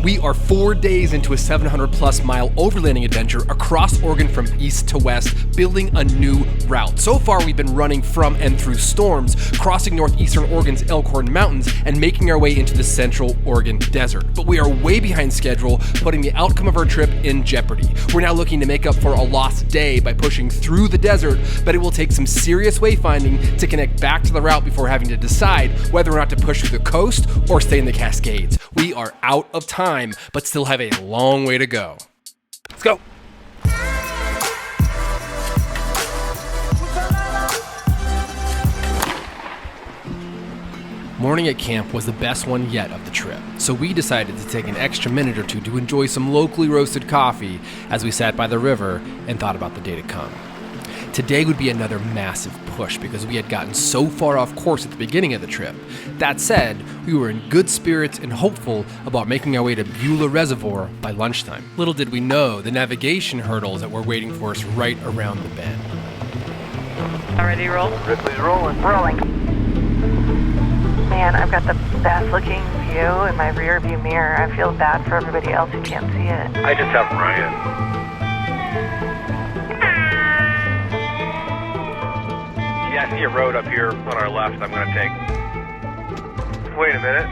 We are 4 days into a 700+ mile overlanding adventure across Oregon from east to west, building a new route. So far, we've been running from and through storms, crossing Northeastern Oregon's Elkhorn Mountains, and making our way into the Central Oregon Desert. But we are way behind schedule, putting the outcome of our trip in jeopardy. We're now looking to make up for a lost day by pushing through the desert, but it will take some serious wayfinding to connect back to the route before having to decide whether or not to push through the coast or stay in the Cascades. We are out of time, but still have a long way to go. Let's go. Morning at camp was the best one yet of the trip, so we decided to take an extra minute or two to enjoy some locally roasted coffee as we sat by the river and thought about the day to come. Today would be another massive push because we had gotten so far off course at the beginning of the trip. That said, we were in good spirits and hopeful about making our way to Beulah Reservoir by lunchtime. Little did we know the navigation hurdles that were waiting for us right around the bend. Already roll? Ripley's rolling. Rolling. Man, I've got the best looking view in my rear view mirror. I feel bad for everybody else who can't see it. I just have Ryan. Yeah, I see a road up here on our left I'm going to take. Wait a minute.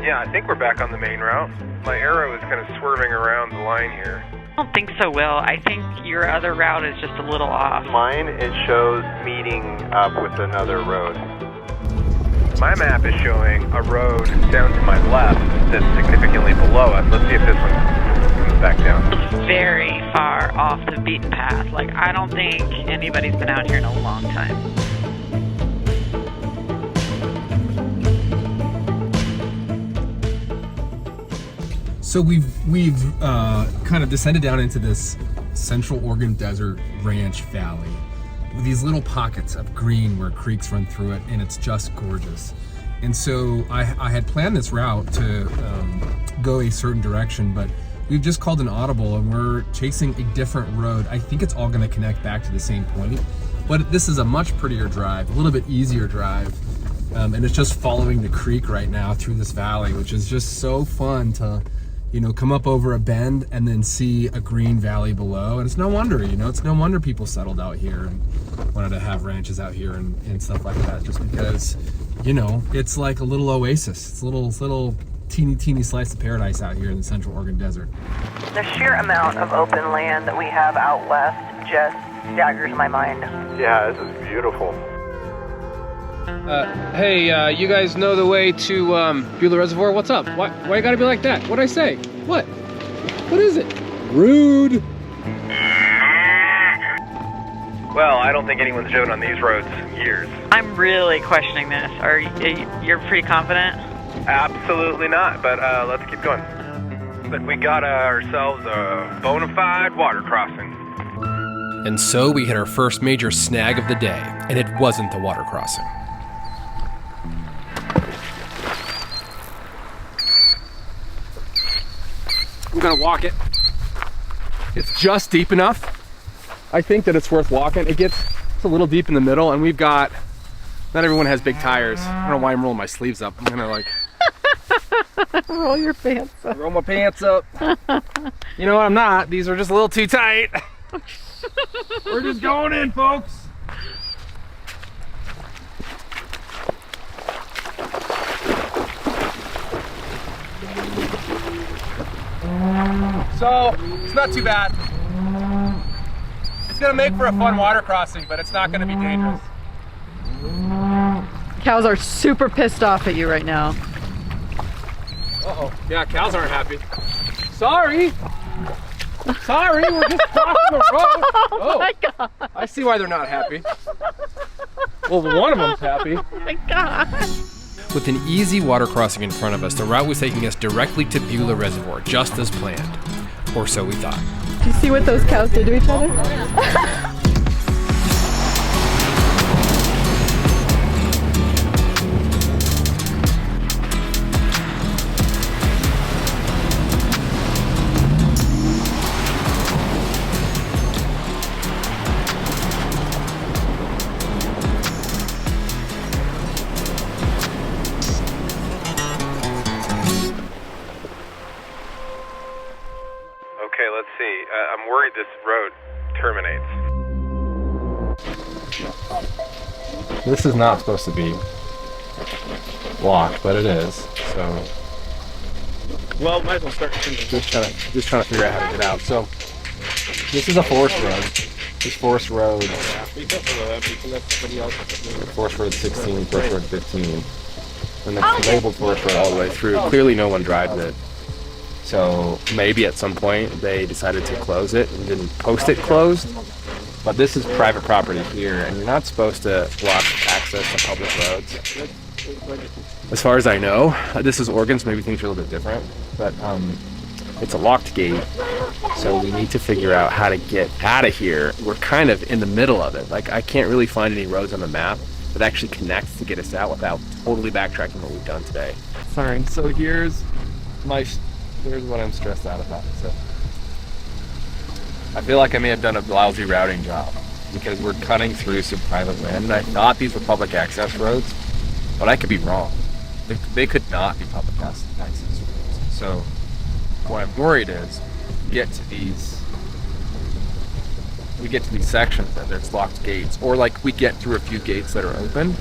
Yeah, I think we're back on the main route. My arrow is kind of swerving around the line here. I don't think so, Will. I think your other route is just a little off. Mine, it shows meeting up with another road. My map is showing a road down to my left that's significantly below us. Let's see if this one comes back down. It's very far off the beaten path. Like, I don't think anybody's been out here in a long time. So we've kind of descended down into this Central Oregon Desert Ranch Valley with these little pockets of green where creeks run through it, and it's just gorgeous. And so I had planned this route to go a certain direction, but we've just called an audible and we're chasing a different road. I think it's all going to connect back to the same point, but this is a much prettier drive, a little bit easier drive, and it's just following the creek right now through this valley, which is just so fun to, you know, come up over a bend and then see a green valley below. And it's no wonder, you know, it's no wonder people settled out here and wanted to have ranches out here and stuff like that, just because, you know, it's like a little oasis. It's a little teeny slice of paradise out here in the Central Oregon Desert. The sheer amount of open land that we have out west just staggers my mind. Yeah, this is beautiful. Hey, you guys know the way to Beulah Reservoir? What's up? Why you gotta be like that? What'd I say? What? What is it? Rude. Well, I don't think anyone's driven on these roads in years. I'm really questioning this. You're pretty confident? Absolutely not, but let's keep going. But we got ourselves a bona fide water crossing. And so we hit our first major snag of the day, and it wasn't the water crossing. I'm gonna walk it. It's just deep enough. I think that it's worth walking. It's a little deep in the middle, and not everyone has big tires. I don't know why I'm rolling my sleeves up. I'm gonna like Roll your pants up. roll my pants up. You know what, I'm not. These are just a little too tight. We're just going in, folks. So, it's not too bad. It's gonna make for a fun water crossing, but it's not gonna be dangerous. Cows are super pissed off at you right now. Uh-oh. Yeah, cows aren't happy. Sorry, we're just crossing the road. Oh my God. I see why they're not happy. Well, one of them's happy. Oh my God. With an easy water crossing in front of us, the route was taking us directly to Beulah Reservoir, just as planned. Or so we thought. Do you see what those cows did to each other? Okay, let's see. I'm worried this road terminates. This is not supposed to be locked, but it is. So, Well, might as well start. just trying to figure out how to get out. So, this is a forest road. This forest road. Forest Road 16, Forest Road 15. And it's labeled Forest Road all the way through. Clearly no one drives it. So maybe at some point they decided to close it and didn't post it closed. But this is private property here, and you're not supposed to block access to public roads. As far as I know, this is Oregon, so maybe things are a little bit different. But it's a locked gate, so we need to figure out how to get out of here. We're kind of in the middle of it. Like, I can't really find any roads on the map that actually connects to get us out without totally backtracking what we've done today. Sorry. So here's what I'm stressed out about. So I feel like I may have done a lousy routing job because we're cutting through some private land, and I thought these were public access roads, but I could be wrong. They could not be public access roads. So what I'm worried is we get to these sections and there's locked gates, or like we get through a few gates that are open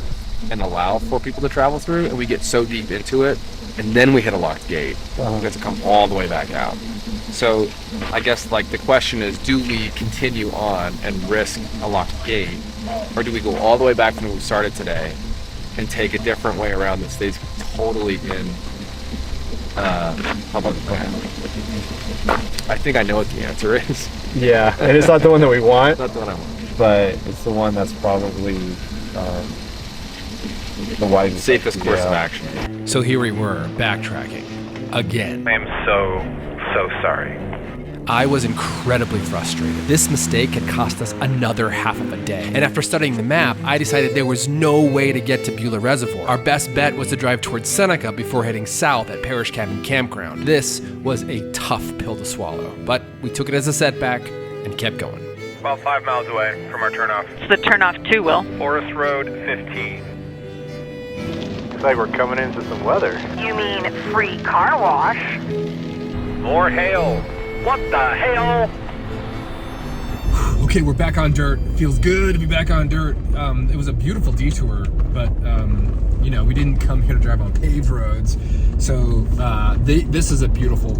and allow for people to travel through, and we get so deep into it and then we hit a locked gate. We have to come all the way back out. So I guess like the question is, do we continue on and risk a locked gate, or do we go all the way back from where we started today and take a different way around that stays totally in public land? I think I know what the answer is. Yeah, and it's not the one that we want, Not the one I want. but it's the one that's probably the wisest, Safest course of action. So here we were, backtracking again. I am so sorry. I was incredibly frustrated. This mistake had cost us another half of a day. And after studying the map, I decided there was no way to get to Beulah Reservoir. Our best bet was to drive towards Seneca before heading south at Parish Cabin Campground. This was a tough pill to swallow, but we took it as a setback and kept going. About 5 miles away from our turnoff. It's the turnoff too, Will. Forest Road 15. Looks like we're coming into some weather. You mean free car wash? More hail. What the hell? Okay, we're back on dirt. Feels good to be back on dirt. It was a beautiful detour, but we didn't come here to drive on paved roads. So this is a beautiful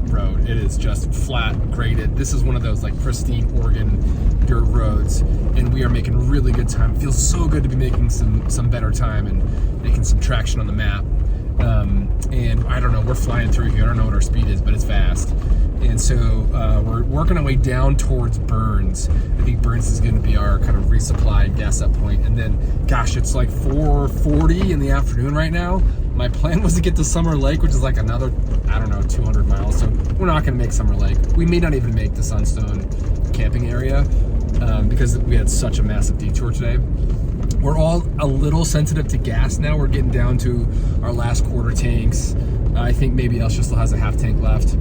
road. It is just flat, graded. This is one of those like pristine Oregon dirt roads, and we are making really good time. It feels so good to be making some better time and making some traction on the map. And I don't know, we're flying through here. I don't know what our speed is, but it's fast. And so we're working our way down towards Burns. I think Burns is going to be our kind of resupply gas up point. And then, gosh, it's like 4:40 in the afternoon right now. My plan was to get to Summer Lake, which is like another, 200 miles. So we're not going to make Summer Lake. We may not even make the Sunstone camping area because we had such a massive detour today. We're all a little sensitive to gas now. We're getting down to our last quarter tanks. I think maybe Elsha still has a half tank left.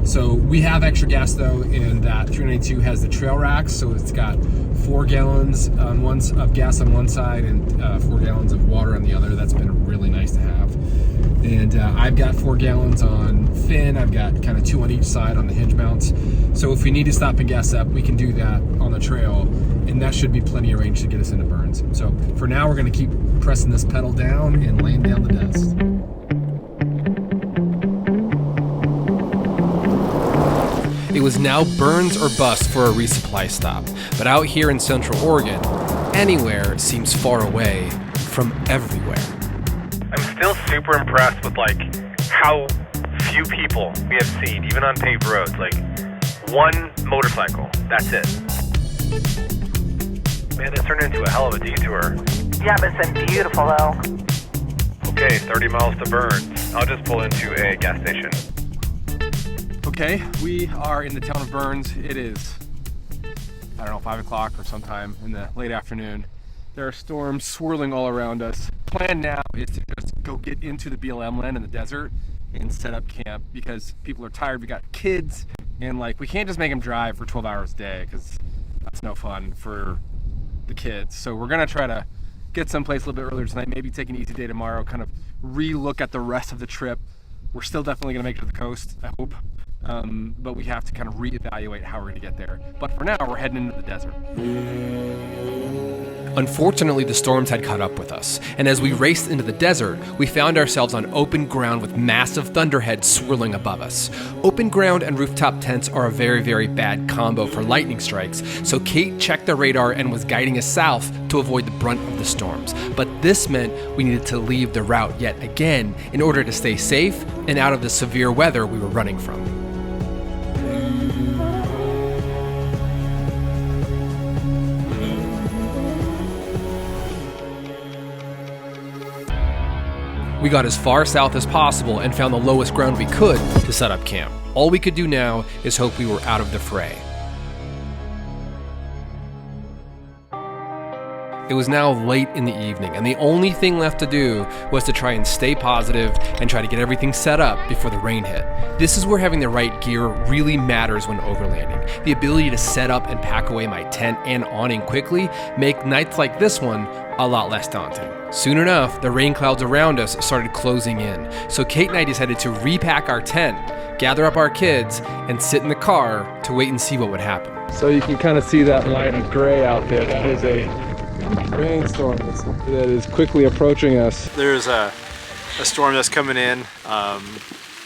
So we have extra gas though, and that 392 has the trail racks, so it's got 4 gallons of gas on one side and 4 gallons of water on the other. That's been really nice to have. And I've got 4 gallons on fin. I've got kind of 2 on each side on the hinge mounts. So if we need to stop and gas up, we can do that on the trail, and that should be plenty of range to get us into Burns. So for now, we're going to keep pressing this pedal down and laying down the dust. It was now Burns or bust for a resupply stop, but out here in Central Oregon, anywhere seems far away from everywhere. I'm still super impressed with like how few people we have seen, even on paved roads. Like 1 motorcycle, that's it. Man, this turned into a hell of a detour. Yeah, but it's been beautiful though. Okay, 30 miles to Burns. I'll just pull into a gas station. Okay, we are in the town of Burns. It is, 5 o'clock or sometime in the late afternoon. There are storms swirling all around us. Plan now is to just go get into the BLM land in the desert and set up camp because people are tired. We got kids, and we can't just make them drive for 12 hours a day because that's no fun for the kids. So we're gonna try to get someplace a little bit earlier tonight, maybe take an easy day tomorrow, kind of re-look at the rest of the trip. We're still definitely gonna make it to the coast, I hope. but we have to kind of reevaluate how we're going to get there. But for now, we're heading into the desert. Unfortunately, the storms had caught up with us, and as we raced into the desert, we found ourselves on open ground with massive thunderheads swirling above us. Open ground and rooftop tents are a very, very bad combo for lightning strikes, so Kate checked the radar and was guiding us south to avoid the brunt of the storms. But this meant we needed to leave the route yet again in order to stay safe and out of the severe weather we were running from. We got as far south as possible and found the lowest ground we could to set up camp. All we could do now is hope we were out of the fray. It was now late in the evening, and the only thing left to do was to try and stay positive and try to get everything set up before the rain hit. This is where having the right gear really matters when overlanding. The ability to set up and pack away my tent and awning quickly make nights like this one a lot less daunting. Soon enough, the rain clouds around us started closing in, so Kate and I decided to repack our tent, gather up our kids, and sit in the car to wait and see what would happen. So you can kind of see that line of gray out there. That is a rainstorm that is quickly approaching us. There's a storm that's coming in.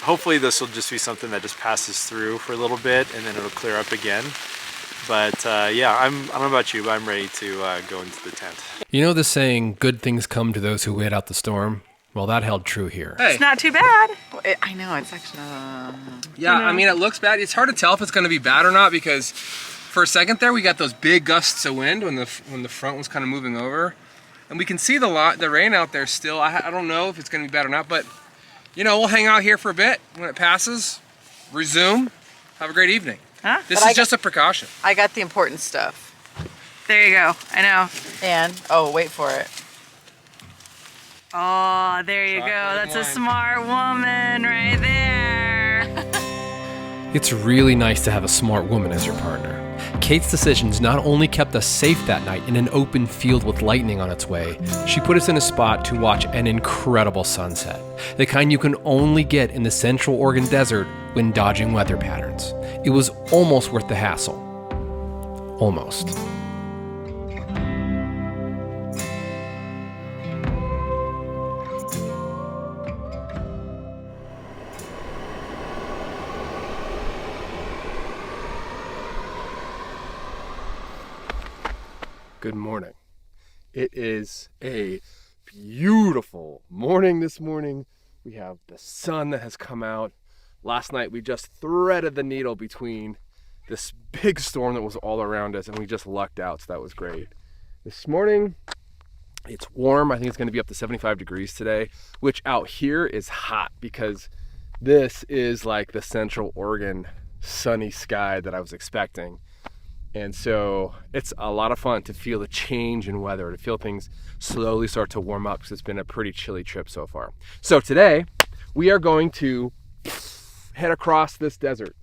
Hopefully this will just be something that just passes through for a little bit and then it'll clear up again. But yeah, I don't know about you, but I'm ready to go into the tent. You know the saying, good things come to those who wait out the storm? Well, that held true here. It's not too bad. I know, it's actually... Yeah, I mean, it looks bad. It's hard to tell if it's going to be bad or not because for a second there, we got those big gusts of wind when the front was kind of moving over. And we can see the rain out there still. I don't know if it's going to be bad or not, but, you know, we'll hang out here for a bit. When it passes, resume. Have a great evening. Huh? This is just a precaution. I got the important stuff. There you go. I know. And, oh, wait for it. Oh, there you go. That's a smart woman right there. It's really nice to have a smart woman as your partner. Kate's decisions not only kept us safe that night in an open field with lightning on its way, she put us in a spot to watch an incredible sunset, the kind you can only get in the Central Oregon desert when dodging weather patterns. It was almost worth the hassle. Almost. Good morning. It is a beautiful morning this morning. We have the sun that has come out. Last night we just threaded the needle between this big storm that was all around us and we just lucked out, so that was great. This morning it's warm. I think it's going to be up to 75 degrees today, which out here is hot because this is like the Central Oregon sunny sky that I was expecting. And so it's a lot of fun to feel the change in weather, to feel things slowly start to warm up because it's been a pretty chilly trip so far. So today we are going to head across this desert.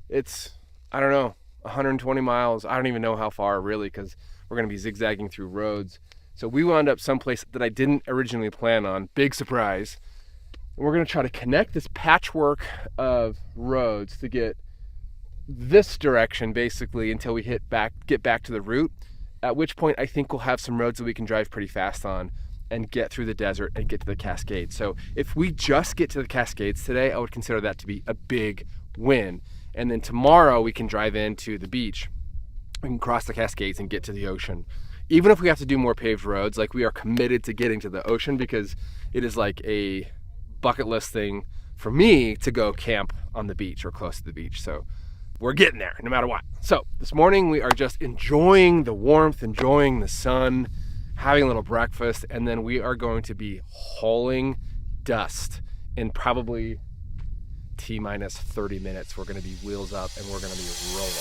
It's, I don't know, 120 miles. I don't even know how far really because we're going to be zigzagging through roads. So we wound up someplace that I didn't originally plan on. Big surprise. And we're going to try to connect this patchwork of roads to get this direction basically until we get back to the route, at which point I think we'll have some roads that we can drive pretty fast on and get through the desert and get to the Cascades. So if we just get to the Cascades today, I would consider that to be a big win. And then tomorrow we can drive into the beach. We can cross the Cascades and get to the ocean. Even if we have to do more paved roads, like we are committed to getting to the ocean because it is like a bucket list thing for me to go camp on the beach or close to the beach. So we're getting there no matter what. So this morning we are just enjoying the warmth, enjoying the sun, having a little breakfast, and then we are going to be hauling dust in probably T-minus 30 minutes. We're going to be wheels up and we're going to be rolling.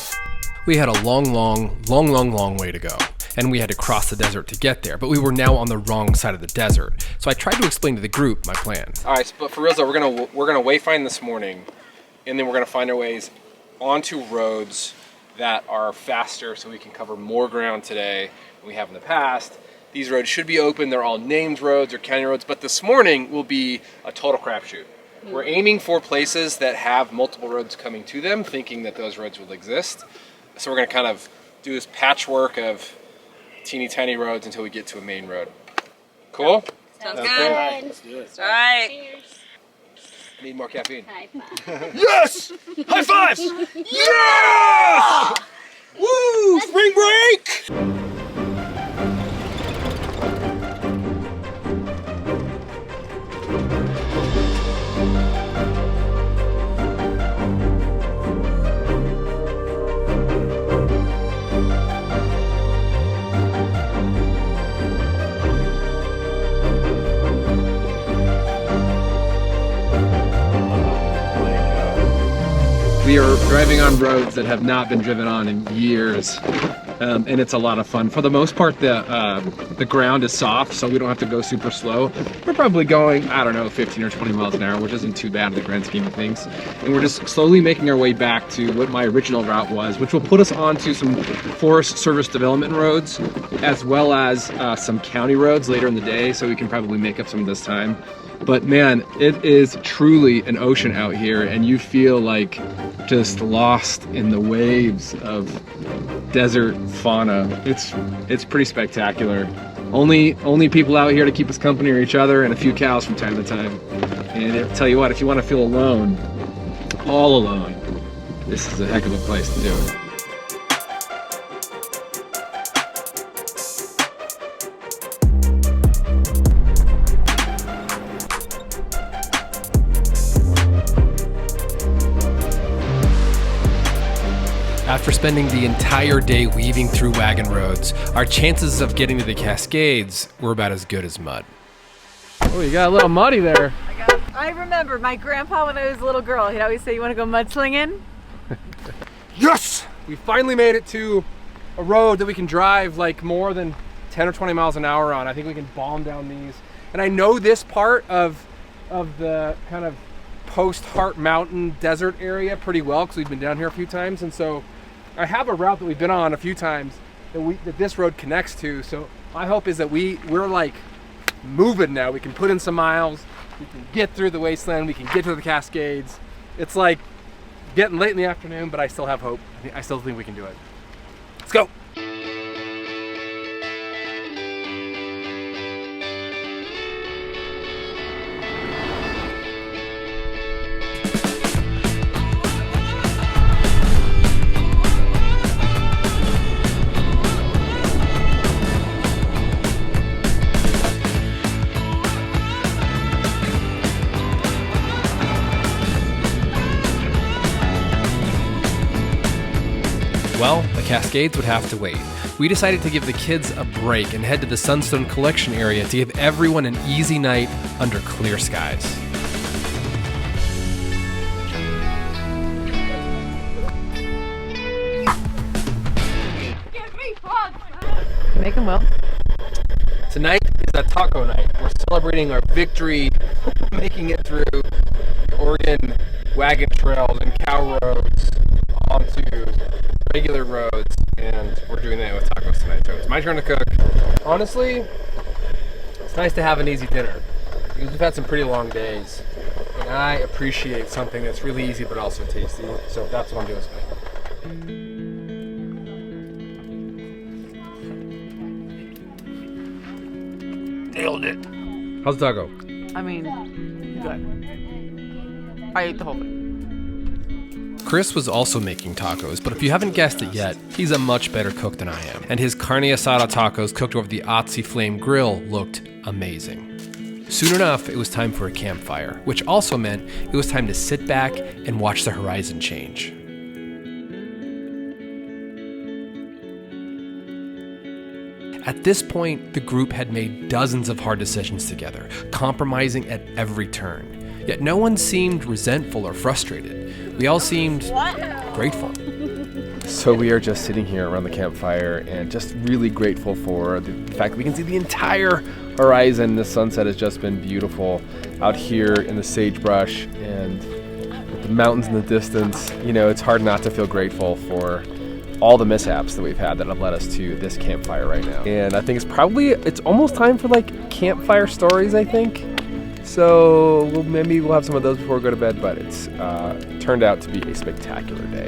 We had a long way to go, and we had to cross the desert to get there, but we were now on the wrong side of the desert. So I tried to explain to the group my plan. All right, but for real though, we're gonna wayfind this morning, and then we're gonna find our ways onto roads that are faster so we can cover more ground today than we have in the past. These roads should be open. They're all named roads or county roads, but this morning will be a total crapshoot. We're aiming for places that have multiple roads coming to them, thinking that those roads will exist. So we're gonna kind of do this patchwork of teeny tiny roads until we get to a main road. Cool? Sounds good. Let's do it. All right. Cheers. I need more caffeine. High five. Yes! High fives! Yes! Woo! Spring break! We are driving on roads that have not been driven on in years, and it's a lot of fun. For the most part, the ground is soft, so we don't have to go super slow. We're probably going, I don't know, 15 or 20 miles an hour, which isn't too bad in the grand scheme of things. And we're just slowly making our way back to what my original route was, which will put us onto some Forest Service development roads, as well as some county roads later in the day, so we can probably make up some of this time. But man, it is truly an ocean out here, and you feel like just lost in the waves of desert fauna. It's pretty spectacular. Only people out here to keep us company are each other and a few cows from time to time. And I'll tell you what, if you want to feel alone, all alone, this is a heck of a place to do it. After spending the entire day weaving through wagon roads, our chances of getting to the Cascades were about as good as mud. Oh, you got a little muddy there. I remember my grandpa when I was a little girl. He'd always say, "You want to go mudslinging?" Yes! We finally made it to a road that we can drive like more than 10 or 20 miles an hour on. I think we can bomb down these. And I know this part of the kind of post-Heart Mountain desert area pretty well because we've been down here a few times. And so I have a route that we've been on a few times that this road connects to. So my hope is that we're like moving now. We can put in some miles. We can get through the wasteland. We can get to the Cascades. It's like getting late in the afternoon, but I still have hope. I still think we can do it. Let's go. Well, the Cascades would have to wait. We decided to give the kids a break and head to the Sunstone Collection area to give everyone an easy night under clear skies. Make them well. Tonight is a taco night. We're celebrating our victory, making it through Oregon wagon trails and cow roads onto regular roads, and we're doing that with tacos tonight. So it's my turn to cook. Honestly, it's nice to have an easy dinner because we've had some pretty long days, and I appreciate something that's really easy but also tasty. So that's what I'm doing tonight. Nailed it. How's the taco? I mean, good. I ate the whole thing. Chris was also making tacos, but if you haven't guessed it yet, he's a much better cook than I am. And his carne asada tacos cooked over the Otzi Flame grill looked amazing. Soon enough, it was time for a campfire, which also meant it was time to sit back and watch the horizon change. At this point, the group had made dozens of hard decisions together, compromising at every turn. Yet no one seemed resentful or frustrated. We all seemed grateful. So we are just sitting here around the campfire and just really grateful for the fact that we can see the entire horizon. The sunset has just been beautiful out here in the sagebrush and with the mountains in the distance. You know, it's hard not to feel grateful for all the mishaps that we've had that have led us to this campfire right now. And I think it's almost time for like campfire stories, I think. So maybe we'll have some of those before we go to bed, but it's turned out to be a spectacular day.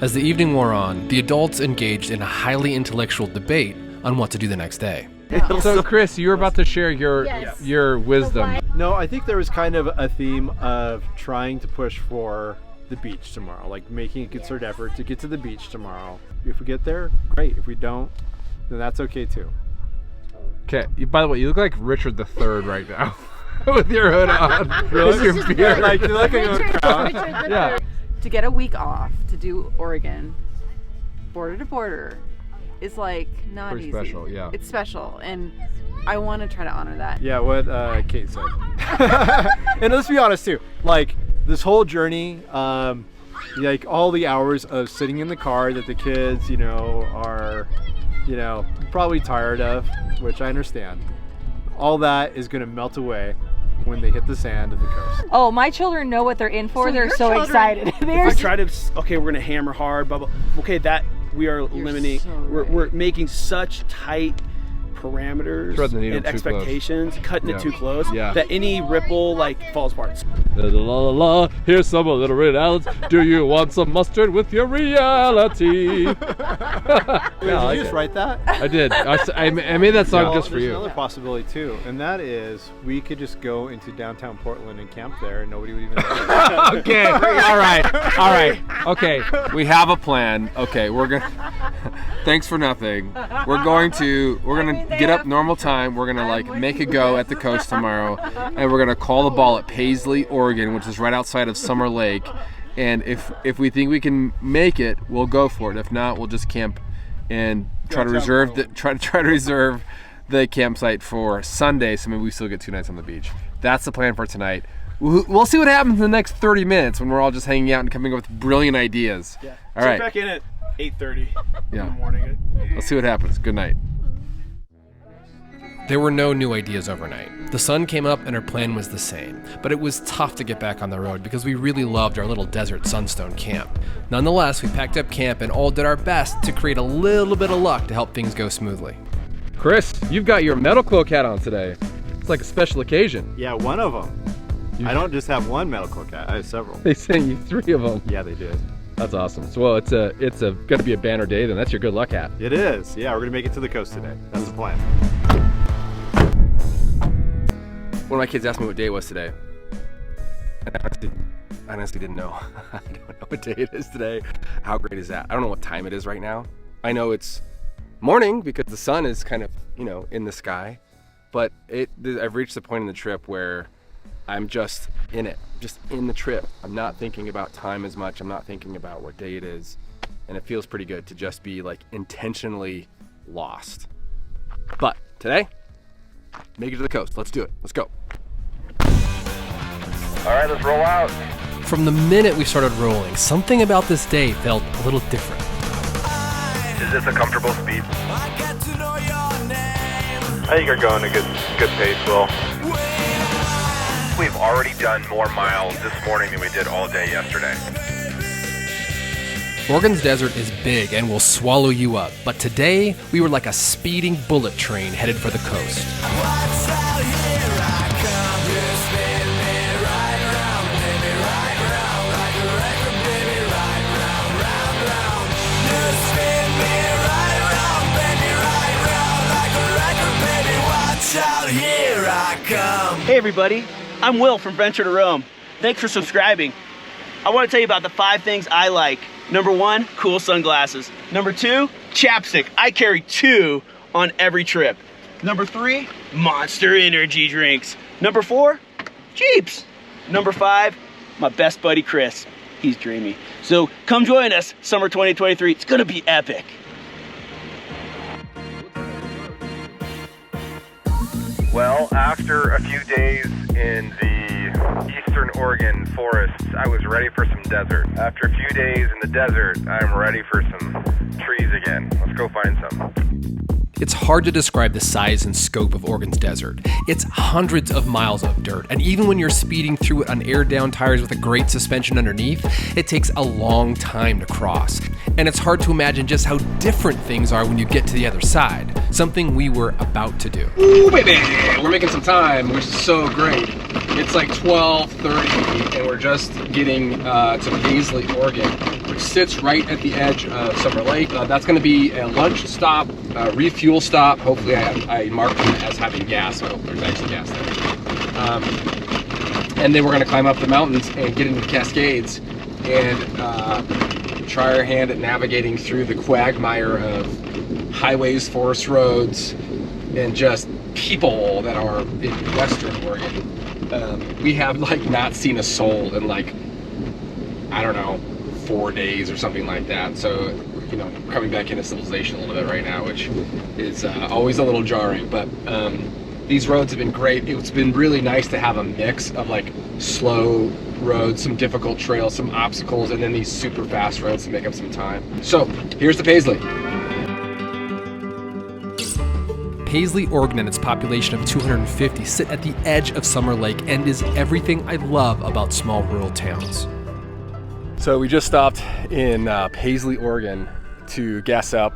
As the evening wore on, the adults engaged in a highly intellectual debate on what to do the next day. So Chris, you were about to share your wisdom. No, I think there was kind of a theme of trying to push for the beach tomorrow, like making a concerted effort to get to the beach tomorrow. If we get there, great. If we don't, then that's okay too. Okay, by the way, you look like Richard III right now with your hood on. With your beard. Like, you look like a crown. Yeah. To get a week off to do Oregon, border to border, is like not Pretty easy. special, yeah. It's special, and I want to try to honor that. Yeah, what Kate said. And let's be honest too, like this whole journey, like all the hours of sitting in the car that the kids, are, probably tired of, which I understand. All that is going to melt away when they hit the sand of the coast. Oh, my children know what they're in for. So they're your so children- excited. I try to, okay, we're gonna hammer hard, blah, blah. Okay, that we are eliminating. so We're making such tight parameters Threading the needle and too close. expectations, cutting Yeah. it too close, Yeah. that any ripple falls apart. La la la, here's some a little reality. Do you want some mustard with your reality? Wait, did you just write that? I did. I made that song just for There's you. another possibility too, and that is we could just go into downtown Portland and camp there, and nobody would even know. Okay. All right. Okay. We have a plan. Okay. We're gonna. Thanks for nothing. We're gonna get up normal time. We're gonna make a go at the coast tomorrow, and we're gonna call the ball at Paisley, Oregon, which is right outside of Summer Lake. And if we think we can make it, we'll go for it. If not, we'll just camp and try to reserve the campsite for Sunday, so maybe we still get 2 nights on the beach. That's the plan for tonight. We'll see what happens in the next 30 minutes when we're all just hanging out and coming up with brilliant ideas. Yeah. All right. Check back in at 8:30 in Yeah. the morning. Let's see what happens. Good night. There were no new ideas overnight. The sun came up and our plan was the same, but it was tough to get back on the road because we really loved our little desert sunstone camp. Nonetheless, we packed up camp and all did our best to create a little bit of luck to help things go smoothly. Chris, you've got your metal cloak hat on today. It's like a special occasion. Yeah, one of them. I don't just have one metal cloak hat. I have several. They sent you 3 of them. Yeah, they did. That's awesome. So, well, it's gonna be a banner day then. That's your good luck hat. It is. Yeah, we're gonna make it to the coast today. That's the plan. One of my kids asked me what day it was today. And I honestly didn't know. I don't know what day it is today. How great is that? I don't know what time it is right now. I know it's morning because the sun is kind of, in the sky. But I've reached the point in the trip where I'm just in it, just in the trip. I'm not thinking about time as much. I'm not thinking about what day it is. And it feels pretty good to just be intentionally lost. But today, make it to the coast. Let's do it. Let's go. All right, let's roll out. From the minute we started rolling, something about this day felt a little different. Is this a comfortable speed? I think you're going a good pace, Will. We've already done more miles this morning than we did all day yesterday. Oregon's desert is big and will swallow you up, but today we were like a speeding bullet train headed for the coast. Hey everybody, I'm Will from Venture to Rome. Thanks for subscribing. I want to tell you about the 5 things I like. Number 1, cool sunglasses. Number 2, chapstick. I carry 2 on every trip. Number 3, Monster energy drinks. Number 4, Jeeps. Number 5, my best buddy Chris. He's dreamy. So come join us summer 2023. It's gonna be epic. Well, after a few days in the Eastern Oregon forests, I was ready for some desert. After a few days in the desert, I'm ready for some trees again. Let's go find some. It's hard to describe the size and scope of Oregon's desert. It's hundreds of miles of dirt, and even when you're speeding through it on aired-down tires with a great suspension underneath, it takes a long time to cross. And it's hard to imagine just how different things are when you get to the other side, something we were about to do. Ooh, baby! We're making some time, which is so great. It's like 12:30, and we're just getting to Paisley, Oregon, which sits right at the edge of Summer Lake. That's going to be a lunch stop, a refuel stop. Hopefully I marked them as having gas, so I hope there's actually gas there. And then we're going to climb up the mountains and get into the Cascades and try our hand at navigating through the quagmire of highways, forest roads, and just people that are in Western Oregon. We have like not seen a soul in like, I don't know, 4 days or something like that. So, you know, coming back into civilization a little bit right now, which is always a little jarring. But these roads have been great. It's been really nice to have a mix of like slow roads, some difficult trails, some obstacles, and then these super fast roads to make up some time. So here's the Paisley. Paisley, Oregon, and its population of 250 sit at the edge of Summer Lake and is everything I love about small rural towns. So we just stopped in Paisley, Oregon to gas up,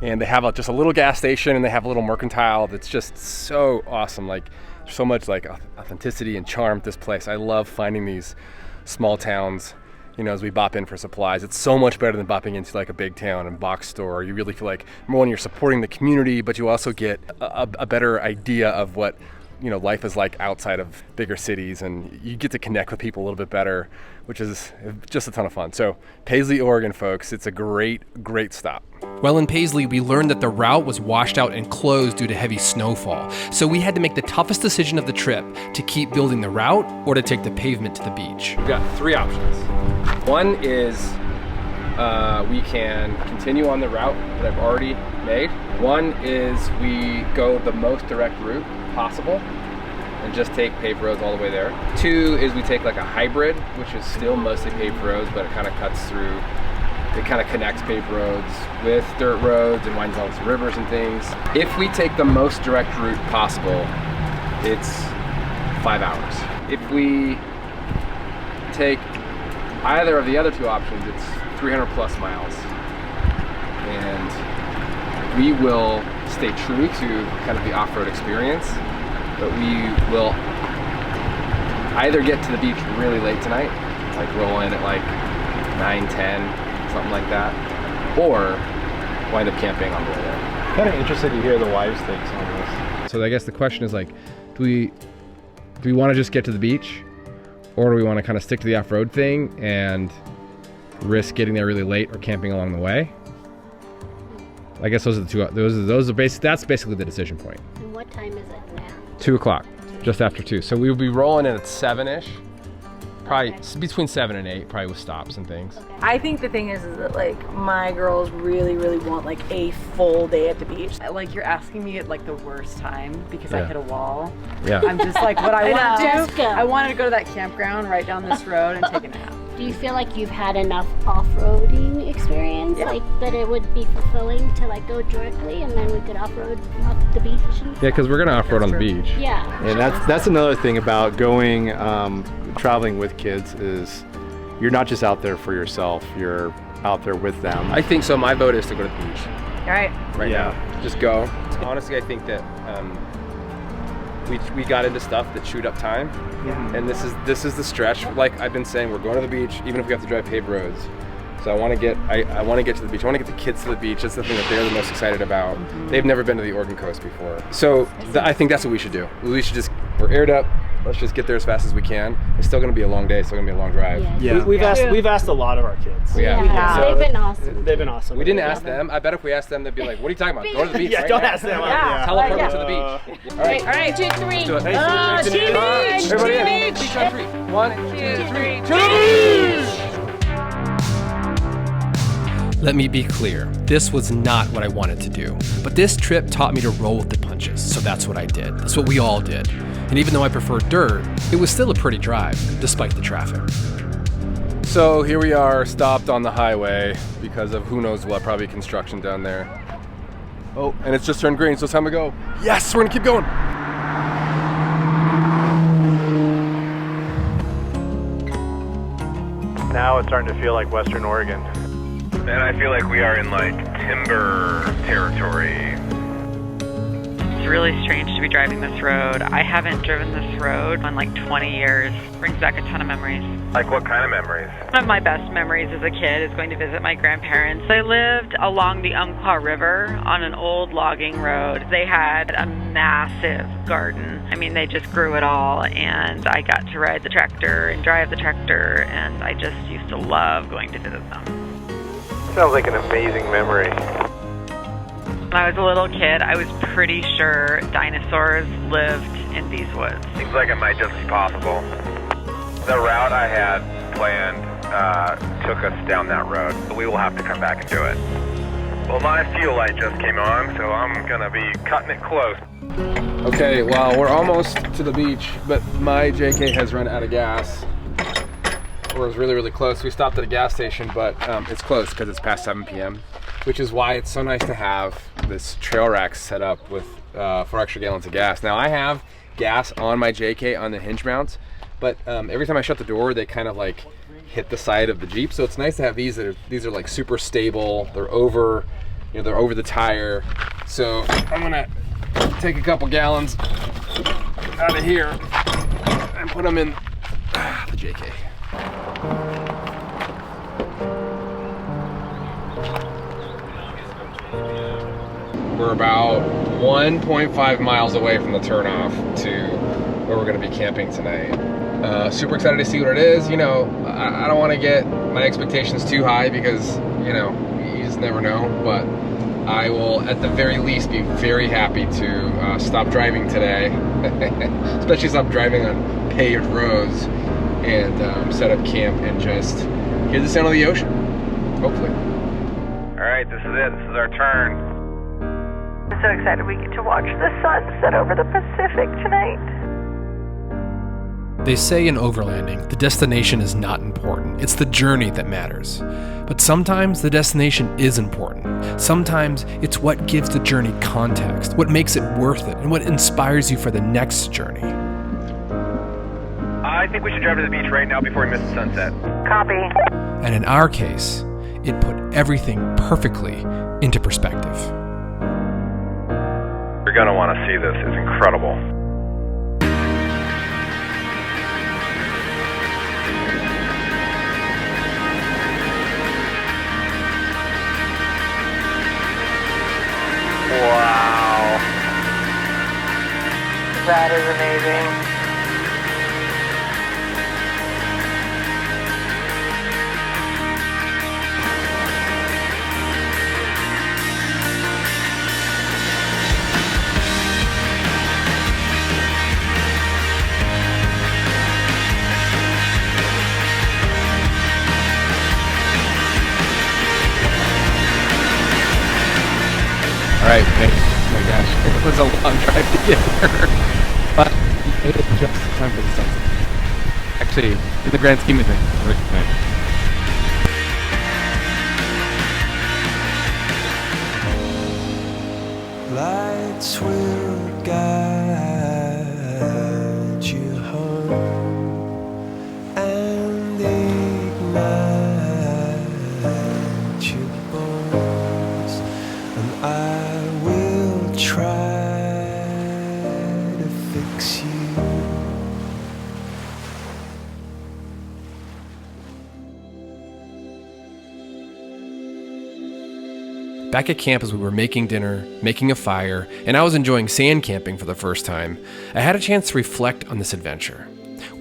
and they have just a little gas station, and they have a little mercantile that's just so awesome. Like, there's so much like authenticity and charm at this place. I love finding these small towns, you know, as we bop in for supplies. It's so much better than bopping into like a big town and box store. You really feel like, number one, you're supporting the community, but you also get a better idea of what, you know, life is like outside of bigger cities, and you get to connect with people a little bit better, which is just a ton of fun. So Paisley, Oregon, folks, it's a great stop. Well, in Paisley, we learned that the route was washed out and closed due to heavy snowfall. So we had to make the toughest decision of the trip, to keep building the route or to take the pavement to the beach. We've got three options. One is we can continue on the route that I've already made. One is we go the most direct route possible and just take paved roads all the way there. Two is we take like a hybrid, which is still mostly paved roads, but it kind of cuts through, it kind of connects paved roads with dirt roads and winds along some rivers and things. If we take the most direct route possible, it's 5 hours. If we take either of the other two options, it's 300 plus miles. And we will stay true to kind of the off-road experience, but we will either get to the beach really late tonight, like roll in at like 9, 10, something like that, or wind up camping on the way there. Kind of interested to hear the wives' takes on this. So I guess the question is like, do we want to just get to the beach, or do we want to kind of stick to the off-road thing and risk getting there really late or camping along the way? I guess those are the two. That's basically the decision point. And what time is it now? 2 o'clock, just after 2. So we will be rolling in at 7-ish. Probably between 7 and 8, probably with stops and things. Okay. I think the thing is that like my girls really want like a full day at the beach. Like, you're asking me at like the worst time because Yeah. I hit a wall. Yeah. I'm just like, what I want to Just do, go. I wanted to go to that campground right down this road and take a nap. Do you feel like you've had enough off-roading experience, like that it would be fulfilling to like go directly and then we could off-road up the beach? And Yeah, because we're gonna off-road on the beach. yeah. And that's another thing about going traveling with kids is you're not just out there for yourself, you're out there with them. I think so. My vote is to go to the beach All right. right Yeah. now. Just go. Honestly, I think that we got into stuff that chewed up time, and this is the stretch. Like I've been saying, we're going to the beach, even if we have to drive paved roads. So I want to get to the beach. I want to get the kids to the beach. That's the thing that they're the most excited about. They've never been to the Oregon coast before. So I think that's what we should do. We should we're aired up. Let's just get there as fast as we can. It's still going to be a long day. It's still going to be a long drive. Yeah. We've asked a lot of our kids. Yeah. They've been awesome. They've been awesome. We didn't ask them. I bet if we asked them, they'd be like, "What are you talking about? Go to the beach." Yeah, right don't now." ask them. Yeah. Teleport Yeah. to the beach. All right, 2, 3. Do it. Beach! Everybody in. Beach on 3. 1, 2, 3. Let me be clear, this was not what I wanted to do. But this trip taught me to roll with the punches, so that's what I did. That's what we all did. And even though I prefer dirt, it was still a pretty drive, despite the traffic. So here we are, stopped on the highway because of who knows what, probably construction down there. Oh, and it's just turned green, so it's time to go. Yes, we're gonna keep going. Now it's starting to feel like Western Oregon. And I feel like we are in like timber territory. It's really strange to be driving this road. I haven't driven this road in like 20 years. Brings back a ton of memories. Like what kind of memories? One of my best memories as a kid is going to visit my grandparents. They lived along the Malheur River on an old logging road. They had a massive garden. I mean, they just grew it all, and I got to ride the tractor and drive the tractor, and I just used to love going to visit them. Sounds like an amazing memory. When I was a little kid, I was pretty sure dinosaurs lived in these woods. Seems like it might just be possible. The route I had planned took us down that road, but we will have to come back and do it. Well, my fuel light just came on, so I'm gonna be cutting it close. Okay, well, we're almost to the beach, but my JK has run out of gas. We're really, really close. We stopped at a gas station, but it's close because it's past 7 p.m., which is why it's so nice to have this trail rack set up with 4 extra gallons of gas. Now, I have gas on my JK on the hinge mounts, but every time I shut the door, they kind of like hit the side of the Jeep. So it's nice to have these these are like super stable. They're over, they're over the tire. So I'm gonna take a couple gallons out of here and put them in the JK. We're about 1.5 miles away from the turnoff to where we're going to be camping tonight. Super excited to see what it is. I don't want to get my expectations too high because, you just never know. But I will, at the very least, be very happy to stop driving today, especially stop driving on paved roads, and set up camp and just hear the sound of the ocean, hopefully. All right, this is it. This is our turn. I'm so excited we get to watch the sun set over the Pacific tonight. They say in Overlanding, the destination is not important. It's the journey that matters. But sometimes the destination is important. Sometimes it's what gives the journey context, what makes it worth it, and what inspires you for the next journey. I think we should drive to the beach right now before we miss the sunset. Copy. And in our case, it put everything perfectly into perspective. You're gonna want to see this. It's incredible. Wow. That is amazing. All right, thanks. Oh my gosh, it was a long drive to get here, but we made it just in time for the sunset. Actually, in the grand scheme of things, it worked fine. Lights will guide you home and ignite your bones, and I will try to fix you. Back at camp as we were making dinner, making a fire, and I was enjoying sand camping for the first time, I had a chance to reflect on this adventure.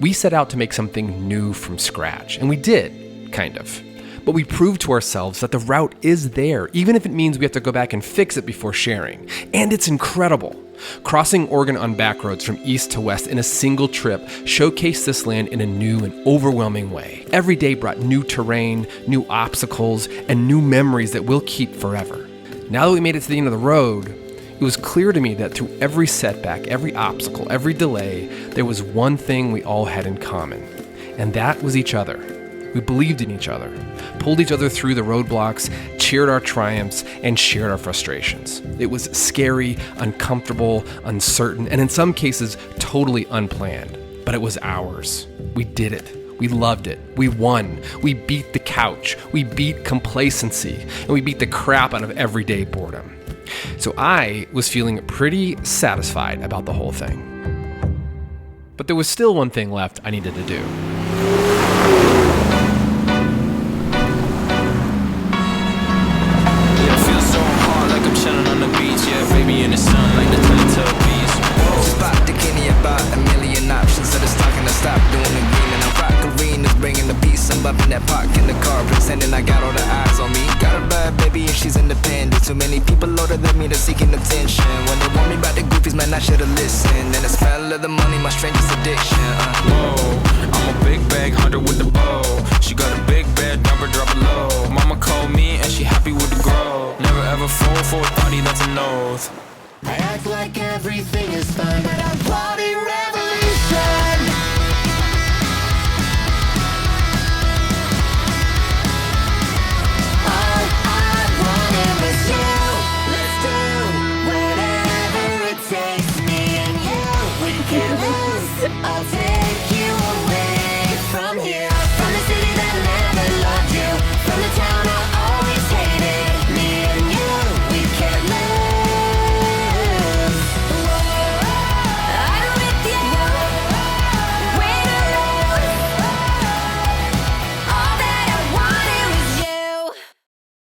We set out to make something new from scratch, and we did, kind of. But we proved to ourselves that the route is there, even if it means we have to go back and fix it before sharing. And it's incredible. Crossing Oregon on back roads from east to west in a single trip showcased this land in a new and overwhelming way. Every day brought new terrain, new obstacles, and new memories that we'll keep forever. Now that we made it to the end of the road, it was clear to me that through every setback, every obstacle, every delay, there was one thing we all had in common, and that was each other. We believed in each other, pulled each other through the roadblocks, cheered our triumphs, and shared our frustrations. It was scary, uncomfortable, uncertain, and in some cases, totally unplanned. But it was ours. We did it. We loved it. We won. We beat the couch. We beat complacency. And we beat the crap out of everyday boredom. So I was feeling pretty satisfied about the whole thing. But there was still one thing left I needed to do. Yeah, it feels so hard like I'm chilling on the beach. Yeah, baby in the sun like the Teletubbies. Spot the Kenny about a million options. So it's talking to stop doing the green. And I'm rock arenas, bringing the peace. I'm bumping that park in the car, pretending I got all the eyes on me. Got a bad baby and she's independent. Too many people older than me, they're seeking attention. When they want me about the goofies, man, I should've listened. And the smell of the money, my strangest addiction. Whoa, I'm a big bag hunter with the bow. She got a big bed, number drop it low. Mama called me and she happy with the grow. Never ever fall for a thotty, that's an oath. I act like everything is fine, but I'm party revolution. All I wanted was you. Let's do whatever it takes. Me and you, we can lose. I'll take